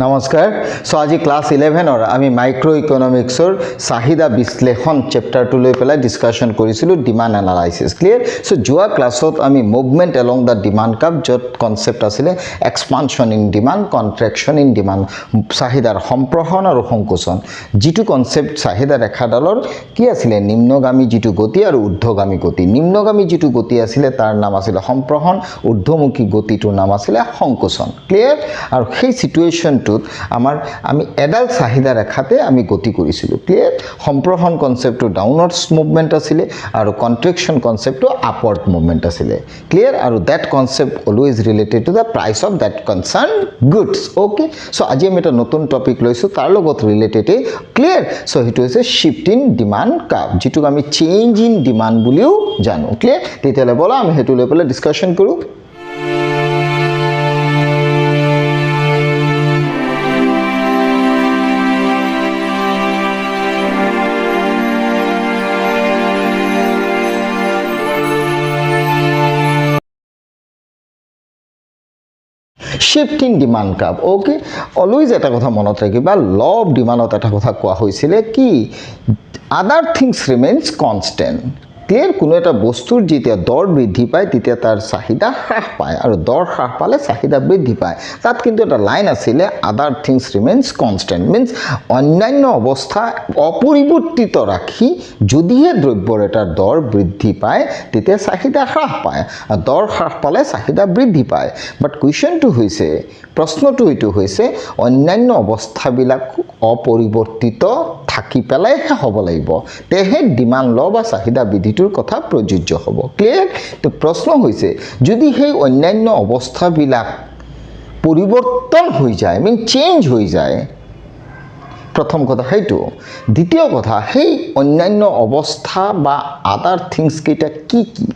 নমস্কাৰ সো আজি ক্লাস 11 और আমি মাইক্रो ইকোনমিক্সৰ চাহিদা বিশ্লেষণ চেপ্টাৰটো লৈ পেলাই ডিসকাশন কৰিছিলো ডিমান্ড এনালাইসিস ক্লিয়াৰ সো যোৱা ক্লাছত আমি movement along the demand curve যত কনসেপ্ট আছিল expansion in demand contraction in demand চাহিদাৰ সম্প্ৰসাৰণ আৰু সংকোচন যেটো কনসেপ্ট চাহিদা ৰেখাডালৰ কি আছিল নিম্নগামী যেটো গতি আৰু ঊৰ্ধ্বগামী গতি নিম্নগামী যেটো গতি আছিল তাৰ নাম আছিল সম্প্ৰসাৰণ ঊৰ্ধ্বমুখী গতিটোৰ নাম আছিল সংকোচন ক্লিয়াৰ আৰু সেই সিচুৱেচন আমি এডাল চাহিদা ৰেখাতে আমি গতি কৰিছিলো ক্লিয়াৰ সম্প্ৰসাৰণ কনসেপ্টটো ডাউনৱাৰ্ডছ মুভমেন্ট আছিল আৰু কন্ট্ৰাকশন কনসেপ্টটো আপৱাৰ্ড মুভমেন্ট আছিল ক্লিয়াৰ আৰু that concept always related to the price of that concern goods okay so আজি আমি এটা নতুন টপিক লৈছো তাৰ লগত ৰিলেটেড ক্লিয়াৰ সো হেতু হৈছে শিফট ইন ডিমান্ড কাৰ্ভ যেটো আমি চেঞ্জ ইন ডিমান্ড বুলিও জানো ক্লিয়াৰ তেতিয়ালে বলা আমি হেতু লৈ পেলাই ডিসকাশন কৰো shift in demand curve okay always eta kotha monot rakhiba law of demand ot eta kotha koa hoisile ki other things remains constant clear কোনো এটা বস্তুৰ যেতিয়া দৰ বৃদ্ধি পায় তেতিয়া তাৰ চাহিদা হ্ৰাস পায় আৰু দৰ হ্ৰাস পালে চাহিদা বৃদ্ধি পায় তাত কিন্তু এটা লাইন আছিল আদাৰ থিংস ৰিমেইনস কনস্ট্যান্ট মিন্স অন্যান্য অৱস্থা অপৰিৱৰ্তিত ৰাখি যদিহে দ্ৰব্যৰ এটা দৰ বৃদ্ধি পায় তেতিয়া চাহিদা হ্ৰাস পায় আৰু দৰ হ্ৰাস পালে চাহিদা বৃদ্ধি পায় বাট কোৱেশ্চনটো হৈছে প্ৰশ্নটো এইটো হৈছে অন্যান্য অৱস্থাবিলাক অপৰিৱৰ্তিত থাকি পেলাই হ'ব লাগিব তেহে ডিমান্ড ল বা চাহিদা বৃদ্ধিটোৰ কথা প্ৰযোজ্য হ'ব ক্লিয়াৰ তো প্ৰশ্ন হৈছে যদি সেই অন্যান্য অৱস্থাবিলাক পৰিৱৰ্তন হৈ যায় মিন চেঞ্জ হৈ যায় প্ৰথম কথা হেতু দ্বিতীয় কথা সেই অন্যান্য অৱস্থা বা আদাৰ থিংস কেইটা কি কি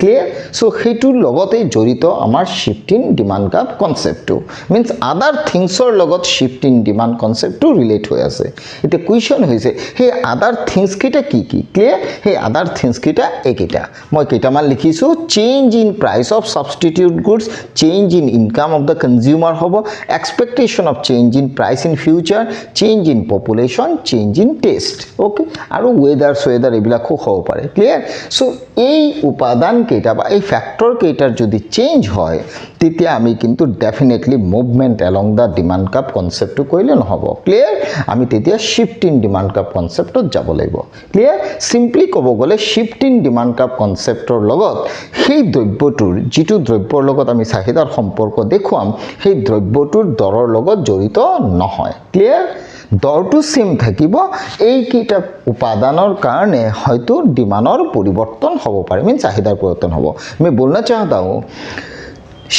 ক্লিয়াৰ সো হেতুৰ লগতে জড়িত আমাৰ শিফট ইন ডিমান্ড কাৰ্ভ কনসেপ্টটো মিন্স আদাৰ থিংছৰ লগত শিফট ইন ডিমান্ড কনসেপ্টটো ৰিলেট হৈ আছে এটা কোৱেশ্চন হৈছে হে আদাৰ থিংছ কেইটা কি কি ক্লিয়াৰ হে আদাৰ থিংছ কেইটা একেটা মই কেইটামান লিখিছো change in price of substitute goods change in income of the consumer হ'ব expectation of change in price in future change in population change in taste okay আৰু ওয়েদাৰ এইবিলাকো হ'ব পাৰে ক্লিয়াৰ সো এই উপাদান কেইটা বা এই ফ্যাক্টর কেইটাৰ যদি চেঞ্জ হয় তেতিয়া আমি কিন্তু definitely movement along the demand curve কনসেপ্টটো কইলে নহব ক্লিয়াৰ আমি তেতিয়া শিফট ইন ডিমান্ড কাৰ্ভ কনসেপ্টত যাব লাগিব ক্লিয়াৰ সিম্পলি ক'ব গলে শিফট ইন ডিমান্ড কাৰ্ভ কনসেপ্টৰ লগত সেই দ্ৰব্যটোৰ যেটো দ্ৰব্যৰ লগত আমি চাহিদাৰ সম্পৰ্ক দেখুৱাম সেই দ্ৰব্যটোৰ দৰৰ লগত জড়িত নহয় ক্লিয়াৰ দৰটো সেম থাকিব এই কিটা উপাদানৰ কাৰণে হয়তো ডিমান্ডৰ পৰিৱৰ্তন হ'ব পাৰে মিন চাহিদাৰ পৰিৱৰ্তন হ'ব मैं बोलना चाहता हूं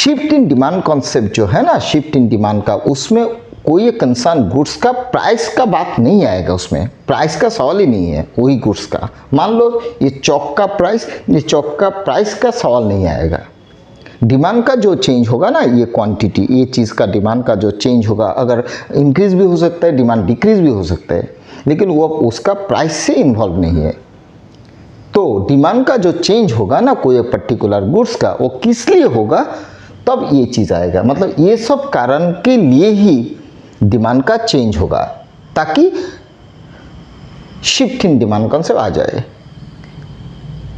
शिफ्ट इन डिमांड कॉन्सेप्ट जो है ना शिफ्ट इन डिमांड का उसमें कोई कंसर्न गुड्स का प्राइस का बात नहीं आएगा उसमें प्राइस का सवाल ही नहीं है कोई गुड्स का मान लो ये चौक का प्राइस का सवाल नहीं आएगा डिमांड का जो चेंज होगा ना ये क्वांटिटी ये चीज़ का डिमांड का जो चेंज होगा अगर इंक्रीज भी हो सकता है डिमांड डिक्रीज भी हो सकता है लेकिन वो उसका प्राइस से इन्वॉल्व नहीं है तो डिमांड का जो चेंज होगा ना कोई पर्टिकुलर गुड्स का वो किस लिए होगा तब ये चीज़ आएगा मतलब ये सब कारण के लिए ही डिमांड का चेंज होगा ताकि शिफ्ट इन डिमांड कॉन्सेप्ट आ जाए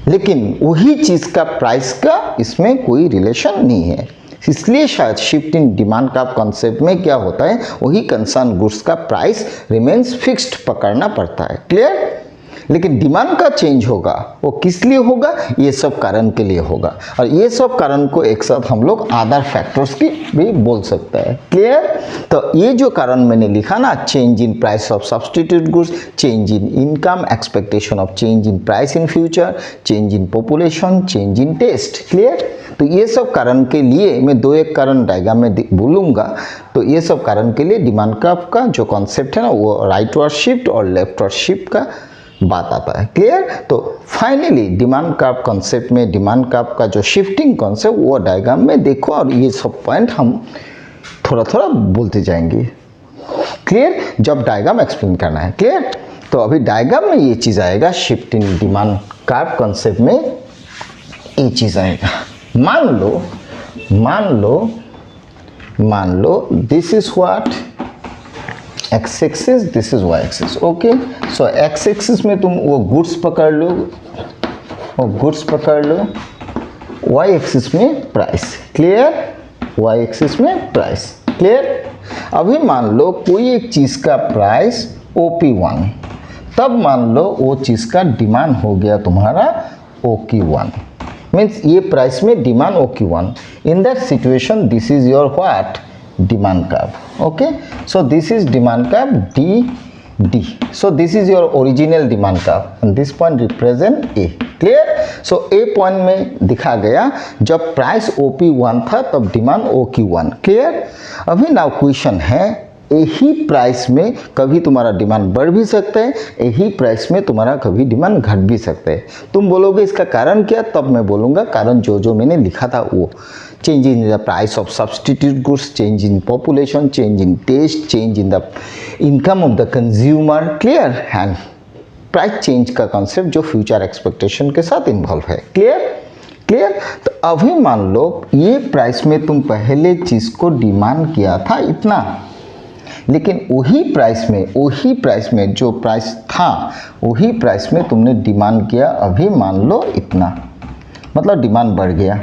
लेकिन वही चीज़ का प्राइस का इसमें कोई रिलेशन नहीं है इसलिए शायद शिफ्ट इन डिमांड का कॉन्सेप्ट में क्या होता है वही कंसर्न गुड्स का प्राइस रिमेन्स फिक्स्ड पकड़ना पड़ता है क्लियर लेकिन डिमांड का चेंज होगा वो किस लिए होगा ये सब कारण के लिए होगा और ये सब कारण को एक साथ हम लोग अदर फैक्टर्स की भी बोल सकते हैं क्लियर तो ये जो कारण मैंने लिखा ना change in price of substitute goods change in income expectation of change in price in future change in population change in taste clear तो ये सब कारण के लिए मैं दो एक कारण डायग्राम में बोलूँगा तो ये सब कारण के लिए डिमांड कर्व का जो कॉन्सेप्ट है ना वो राइटवर्ड शिफ्ट और लेफ्टवर्ड शिफ्ट का बात आता है क्लियर तो फाइनली डिमांड कर्व कॉन्सेप्ट में डिमांड कर्व का जो शिफ्टिंग कॉन्सेप्ट वो डायग्राम में देखो और ये सब पॉइंट हम थोड़ा थोड़ा बोलते जाएंगे क्लियर जब डायग्राम एक्सप्लेन करना है क्लियर तो अभी डायग्राम में ये चीज़ आएगा shift in demand curve concept में ये चीज़ आएगा मान लो this is what x axis, this is y axis. Okay, so x axis में तुम वो गुड्स पकड़ लो, वो गुड्स पकड़ लो, वाई एक्सिस में प्राइस। क्लियर? वाई एक्सिस में प्राइस। क्लियर? अभी मान लो कोई एक चीज़ का प्राइस OP1, तब मान लो वो चीज़ का डिमांड हो गया तुम्हारा OQ1, मीन्स ये प्राइस में demand OQ1। In that situation this is your what? Demand curve. Okay, so this is demand curve D। So this is your original demand curve and this point represent A। Clear? So A point में दिखा गया जब price OP1 था तब demand OQ1। Clear? अभी now question है, यही price में कभी तुम्हारा डिमांड बढ़ भी सकता है, यही प्राइस में तुम्हारा कभी डिमांड घट भी सकता है। तुम बोलोगे इसका कारण क्या? तब मैं बोलूँगा कारण जो मैंने लिखा था वो, change in the price of substitute goods, change in population, change in taste, change in the income of the consumer। Clear? And price change का कॉन्सेप्ट जो फ्यूचर एक्सपेक्टेशन के साथ इन्वॉल्व है। क्लियर? क्लियर? तो अभी मान लो ये प्राइस में तुम पहले चीज़ को डिमांड किया था इतना, लेकिन वही प्राइस में जो प्राइस था वही प्राइस में तुमने डिमांड किया अभी मान लो इतना, मतलब डिमांड बढ़ गया,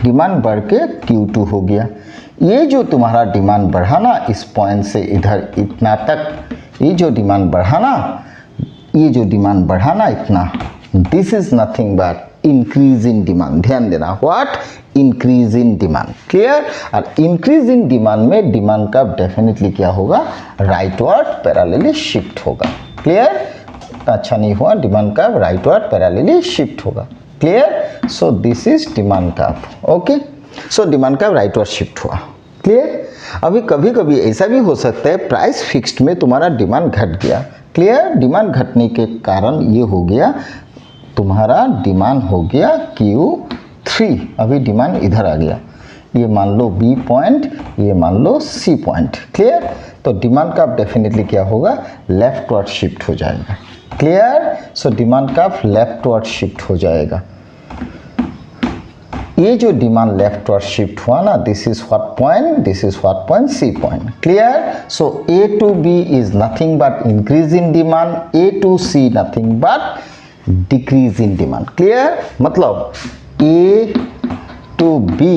डिमांड बढ़ के Q2 हो गया। ये जो तुम्हारा डिमांड बढ़ा ना इस पॉइंट से इधर इतना तक, ये जो डिमांड बढ़ा ना इतना, this is nothing but increase in demand. ध्यान देना, what? Increase in demand. Clear? और इंक्रीज इन डिमांड में डिमांड का डेफिनेटली क्या होगा? राइटवर्ड पैरेलली शिफ्ट होगा। क्लियर? अच्छा नहीं हुआ, डिमांड का राइटवर्ड पैरेलली शिफ्ट होगा। Clear? So this is demand curve. Okay, so demand curve rightward shift हुआ। क्लियर? अभी कभी कभी ऐसा भी हो सकता है प्राइस फिक्स्ड में तुम्हारा डिमांड घट गया। क्लियर? डिमांड घटने के कारण ये हो गया, तुम्हारा डिमांड हो गया Q3। अभी डिमांड इधर आ गया, ये मान लो B पॉइंट, ये मान लो C पॉइंट। क्लियर? तो डिमांड कर्व डेफिनेटली क्या होगा? लेफ्टवर्ड शिफ्ट हो जाएगा। Clear? So demand curve leftward shift हो जाएगा। ये जो डिमांड लेफ्टवर्ड शिफ्ट हुआ ना, this is what point? This is what point? C point. Clear? So A to B is nothing but increase in demand, A to C nothing but decrease in demand. Clear? मतलब A to B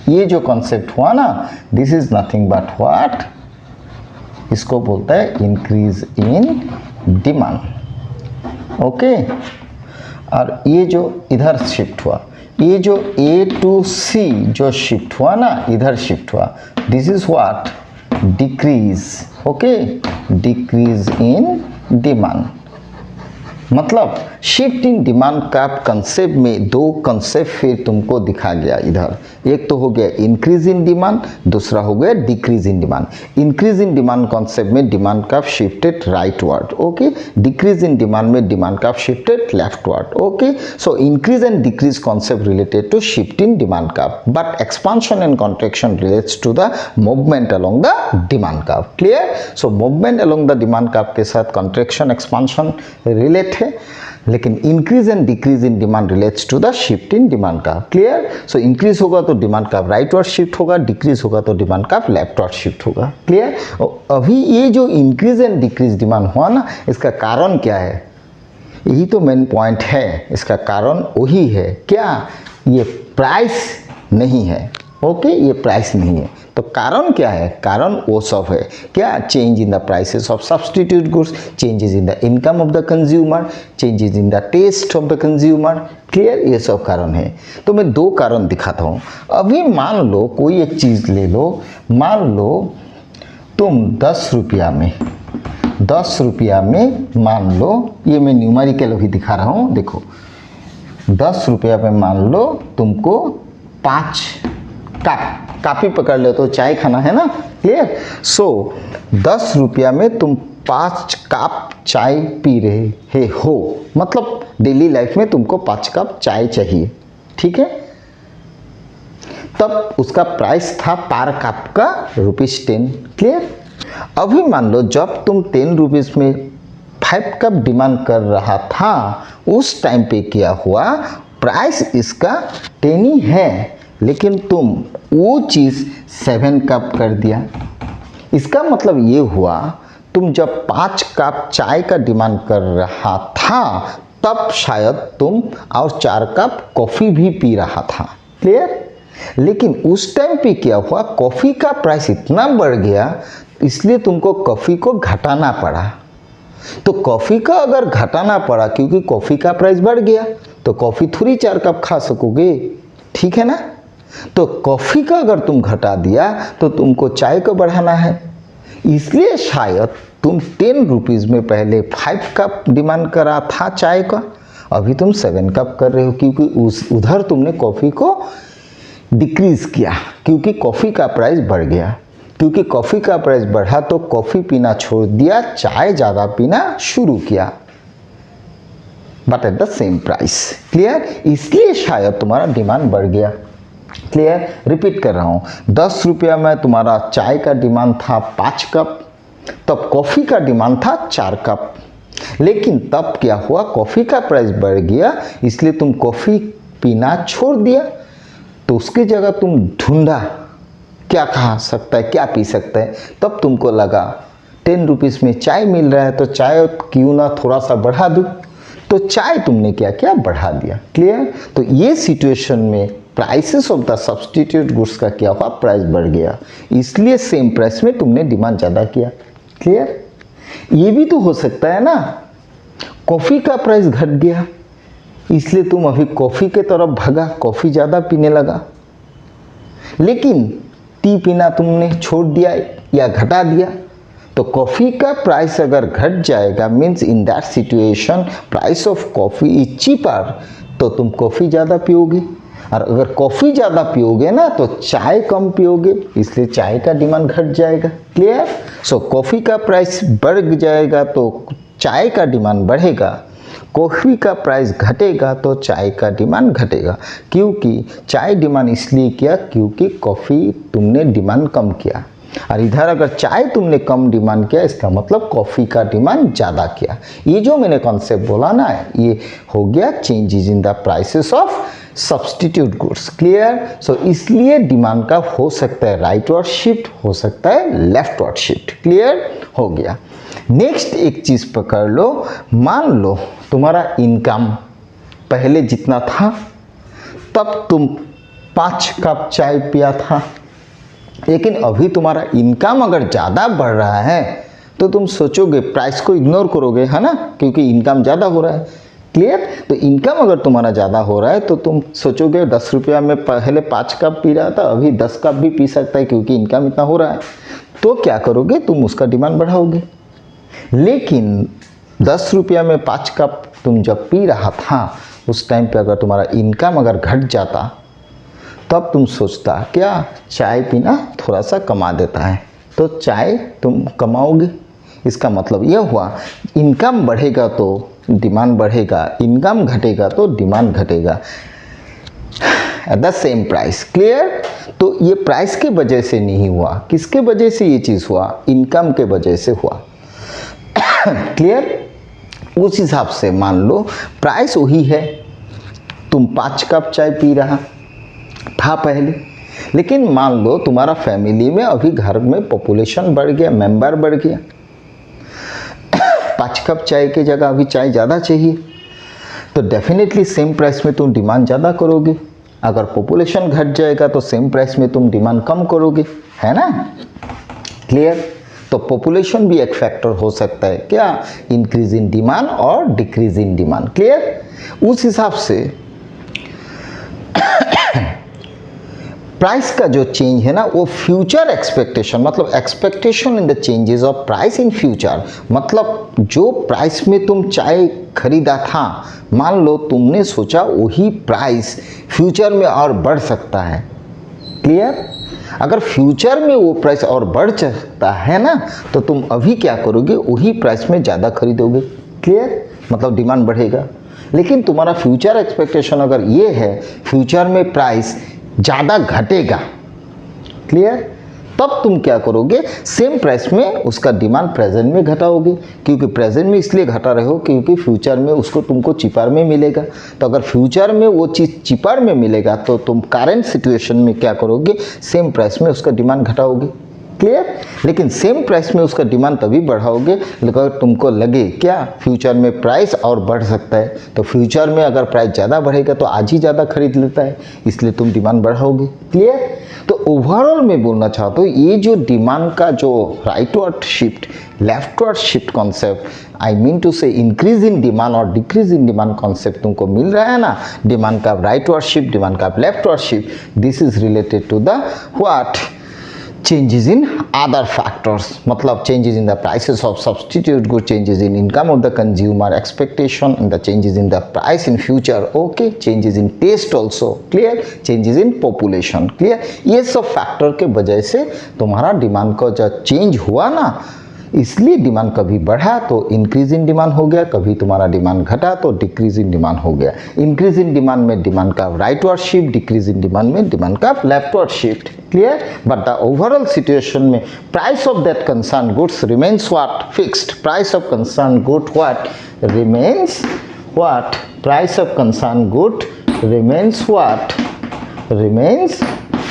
ये जो concept हुआ ना, this is nothing but what? इसको बोलता है increase in demand. Okay, और ये जो इधर शिफ्ट हुआ, ये जो A to C जो शिफ्ट हुआ ना, इधर शिफ्ट हुआ, this is what? Decrease. Okay, decrease in demand. मतलब शिफ्ट इन डिमांड का कंसेप्ट में दो कंसेप्ट फिर तुमको दिखा गया इधर। एक तो हो गया इंक्रीज इन डिमांड, दूसरा हो गया decrease in demand. Increase in demand concept में demand curve shifted rightward. Okay, decrease in demand में demand curve shifted leftward. Okay, so increase and decrease concept related to shift in demand curve, but expansion and contraction relates to the movement along the demand curve. Clear? So movement along the demand curve के साथ contraction expansion relate है, लेकिन increase and decrease in demand relates to the shift in demand curve. Clear? So increase होगा तो demand curve rightward shift होगा, decrease होगा तो demand curve leftward shift होगा। क्लियर? अभी ये जो इंक्रीज एंड डिक्रीज डिमांड हुआ ना, इसका कारण क्या है? यही तो मेन पॉइंट है। इसका कारण वही है, क्या? ये प्राइस नहीं है। ओके, ये प्राइस नहीं है, तो कारण क्या है? कारण वो सब है, क्या? Change in the prices of substitute goods, changes in the income of the consumer, changes in the taste of the consumer. Clear? ये सब कारण है। तो मैं दो कारण दिखाता हूँ। अभी मान लो कोई एक चीज़ ले लो, मान लो तुम 10 रुपया में मान लो, ये मैं न्यूमेरिकल अभी दिखा रहा हूँ, देखो 10 रुपया में मान लो तुमको 5 कापी पकड़ ले तो चाय खाना है ना। क्लियर? सो 10 रुपया में तुम 5 कप चाय पी रहे हो, मतलब डेली लाइफ में तुमको 5 कप चाय चाहिए। ठीक है? तब उसका प्राइस था पर कप का ₹10। क्लियर? अभी मान लो जब तुम 10 रुपीज़ में 5 कप डिमांड कर रहा था, उस टाइम पे क्या हुआ? प्राइस इसका 10 ही है, लेकिन तुम वो चीज़ 7 कप कर दिया। इसका मतलब ये हुआ, तुम जब 5 कप चाय का डिमांड कर रहा था तब शायद तुम और 4 कप कॉफ़ी भी पी रहा था। क्लियर? लेकिन उस टाइम पे क्या हुआ, कॉफ़ी का प्राइस इतना बढ़ गया इसलिए तुमको कॉफ़ी को घटाना पड़ा। तो कॉफ़ी का अगर घटाना पड़ा क्योंकि कॉफ़ी का प्राइस बढ़ गया तो कॉफ़ी थोड़ी 4 कप खा सकोगे, ठीक है ना। तो कॉफ़ी का अगर तुम घटा दिया तो तुमको चाय को बढ़ाना है, इसलिए शायद तुम 10 रुपीज़ में पहले 5 कप डिमांड करा था चाय का, अभी तुम 7 कप कर रहे हो क्योंकि उधर तुमने कॉफ़ी को डिक्रीज़ किया क्योंकि कॉफ़ी का प्राइस बढ़ गया। क्योंकि कॉफ़ी का प्राइस बढ़ा तो कॉफ़ी पीना छोड़ दिया, चाय ज़्यादा पीना शुरू किया, but at the same price. Clear? इसलिए शायद तुम्हारा डिमांड बढ़ गया। क्लियर? रिपीट कर रहा हूँ, 10 रुपया में तुम्हारा चाय का डिमांड था 5 कप, तब कॉफ़ी का डिमांड था 4 कप। लेकिन तब क्या हुआ, कॉफ़ी का प्राइस बढ़ गया इसलिए तुम कॉफ़ी पीना छोड़ दिया, तो उसकी जगह तुम ढूंढा क्या खा सकता है, क्या पी सकता है। तब तुमको लगा 10 रुपीज़ में चाय मिल रहा है तो चाय क्यों ना थोड़ा सा बढ़ा दूँ, तो चाय तुमने क्या किया, बढ़ा दिया। क्लियर? तो ये सिचुएशन में prices of the substitute goods का क्या हुआ, प्राइस बढ़ गया, इसलिए सेम प्राइस में तुमने डिमांड ज़्यादा किया। क्लियर? ये भी तो हो सकता है ना, कॉफ़ी का प्राइस घट गया इसलिए तुम अभी कॉफ़ी के तरफ भागा, कॉफ़ी ज़्यादा पीने लगा, लेकिन टी पीना तुमने छोड़ दिया या घटा दिया। तो कॉफ़ी का प्राइस अगर घट जाएगा means in that situation price of coffee is cheaper, तो तुम कॉफ़ी ज़्यादा पियोगे, और अगर कॉफ़ी ज़्यादा पियोगे ना तो चाय कम पियोगे, इसलिए चाय का डिमांड घट जाएगा। क्लियर? सो कॉफ़ी का प्राइस बढ़ जाएगा तो चाय का डिमांड बढ़ेगा, कॉफ़ी का प्राइस घटेगा तो चाय का डिमांड घटेगा। क्योंकि चाय डिमांड इसलिए किया क्योंकि कॉफ़ी तुमने डिमांड कम किया, और इधर अगर चाय तुमने कम डिमांड किया इसका मतलब कॉफ़ी का डिमांड ज़्यादा किया। ये जो मैंने कॉन्सेप्ट बोला ना, ये हो गया changes in the prices of substitute goods. Clear? So इसलिए डिमांड का हो सकता है राइटवर्ड शिफ्ट, हो सकता है लेफ्टवर्ड शिफ्ट। क्लियर हो गया। नेक्स्ट एक चीज़ पकड़ लो, मान लो तुम्हारा इनकम पहले जितना था तब तुम 5 कप चाय पिया था, लेकिन अभी तुम्हारा इनकम अगर ज़्यादा बढ़ रहा है तो तुम सोचोगे, प्राइस को इग्नोर करोगे, है ना, क्योंकि इनकम ज़्यादा हो रहा है। क्लियर? तो इनकम अगर तुम्हारा ज़्यादा हो रहा है तो तुम सोचोगे 10 रुपया में पहले 5 कप पी रहा था, अभी 10 कप भी पी सकता है क्योंकि इनकम इतना हो रहा है। तो क्या करोगे, तुम उसका डिमांड बढ़ाओगे। लेकिन 10 रुपया में 5 कप तुम जब पी रहा था उस टाइम पे अगर तुम्हारा इनकम अगर घट जाता तब तुम सोचता क्या, चाय पीना थोड़ा सा कमा देता है, तो चाय तुम कमाओगे। इसका मतलब यह हुआ इनकम बढ़ेगा तो डिमांड बढ़ेगा, इनकम घटेगा तो डिमांड घटेगा at the same price. Clear? तो ये प्राइस के वजह से नहीं हुआ, किसके वजह से ये चीज़ हुआ, इनकम के वजह से हुआ। क्लियर? उस हिसाब से मान लो प्राइस वही है, तुम 5 कप चाय पी रहा था पहले, लेकिन मान लो तुम्हारा फैमिली में अभी घर में पॉपुलेशन बढ़ गया, मेंबर बढ़ गया, 5 कप चाय की जगह अभी चाय ज़्यादा चाहिए, तो डेफिनेटली सेम प्राइस में तुम डिमांड ज़्यादा करोगे। अगर पॉपुलेशन घट जाएगा तो सेम प्राइस में तुम डिमांड कम करोगे, है ना। क्लियर? तो पॉपुलेशन भी एक फैक्टर हो सकता है, क्या, इंक्रीज इन डिमांड और डिक्रीज इन डिमांड। क्लियर? उस हिसाब से प्राइस का जो चेंज है ना वो फ्यूचर एक्सपेक्टेशन, मतलब expectation in the changes of price in future, मतलब जो प्राइस में तुम चाय खरीदा था, मान लो तुमने सोचा वही प्राइस फ्यूचर में और बढ़ सकता है। क्लियर? अगर फ्यूचर में वो प्राइस और बढ़ सकता है ना तो तुम अभी क्या करोगे, वही प्राइस में ज़्यादा खरीदोगे। क्लियर? मतलब डिमांड बढ़ेगा। लेकिन तुम्हारा फ्यूचर एक्सपेक्टेशन अगर ये है फ्यूचर में प्राइस ज़्यादा घटेगा, क्लियर, तब तुम क्या करोगे, सेम प्राइस में उसका डिमांड प्रेजेंट में घटाओगे, क्योंकि प्रेजेंट में इसलिए घटा रहे हो क्योंकि फ्यूचर में उसको तुमको चिपर में मिलेगा। तो अगर फ्यूचर में वो चीज़ चिपर में मिलेगा तो तुम करंट सिचुएशन में क्या करोगे, सेम प्राइस में उसका डिमांड घटाओगे। क्लियर। लेकिन सेम प्राइस में उसका डिमांड तभी बढ़ाओगे अगर तुमको लगे क्या फ्यूचर में प्राइस और बढ़ सकता है। तो फ्यूचर में अगर प्राइस ज़्यादा बढ़ेगा तो आज ही ज़्यादा खरीद लेता है, इसलिए तुम डिमांड बढ़ाओगे। क्लियर। तो ओवरऑल मैं बोलना चाहता हूँ ये जो डिमांड का जो rightward shift leftward shift concept, I mean to say increase in demand और डिक्रीज इन डिमांड कॉन्सेप्ट तुमको मिल रहा है ना, डिमांड का राइटवर्ड शिफ्ट, डिमांड का leftward shift, this is related to the what changes in other factors, मतलब changes in the prices of substitute goods, changes in income of the consumer expectation, and the changes in the price in future, okay, changes in taste also, clear, changes in population, clear। ये सब factor के वजह से तुम्हारा demand का जो change हुआ ना, इसलिए डिमांड कभी बढ़ा तो इंक्रीज इन डिमांड हो गया, कभी तुम्हारा डिमांड घटा तो डिक्रीज इन डिमांड हो गया। इंक्रीज इन डिमांड में डिमांड का rightward shift, decrease in demand में डिमांड का leftward shift, clear. But the overall situation में price of that concern goods remains what fixed, price of concern good what remains what, price of concern good remains what remains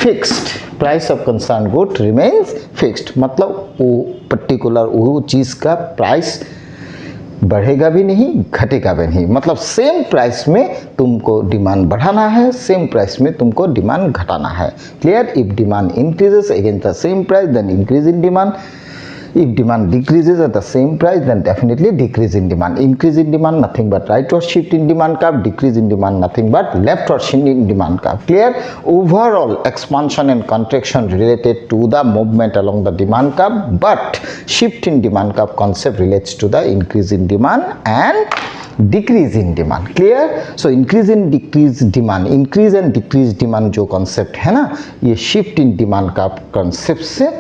fixed, price of concern good remains fixed, मतलब वो particular वो चीज़ का price बढ़ेगा भी नहीं घटेगा भी नहीं, मतलब सेम प्राइस में तुमको डिमांड बढ़ाना है, सेम प्राइस में तुमको डिमांड घटाना है। Clear. If demand increases against the same price then increase in demand, if demand decreases at the same price then definitely decrease in demand, increase in demand nothing but rightward shift in demand curve, decrease in demand nothing but leftward shift in demand curve, clear। Overall expansion and contraction related to the movement along the demand curve, but shift in demand curve concept relates to the increase in demand and decrease in demand, clear। so increase and decrease demand, increase and decrease demand जो concept है ना, ये shift in demand curve concept से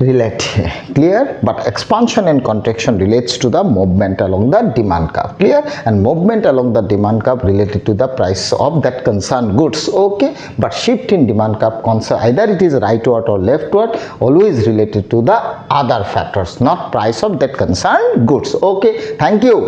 relate है, clear। but expansion and contraction relates to the movement along the demand curve, clear, and movement along the demand curve related to the price of that concerned goods, okay। but shift in demand curve concept either it is rightward or leftward always related to the other factors, not price of that concerned goods, okay। thank you।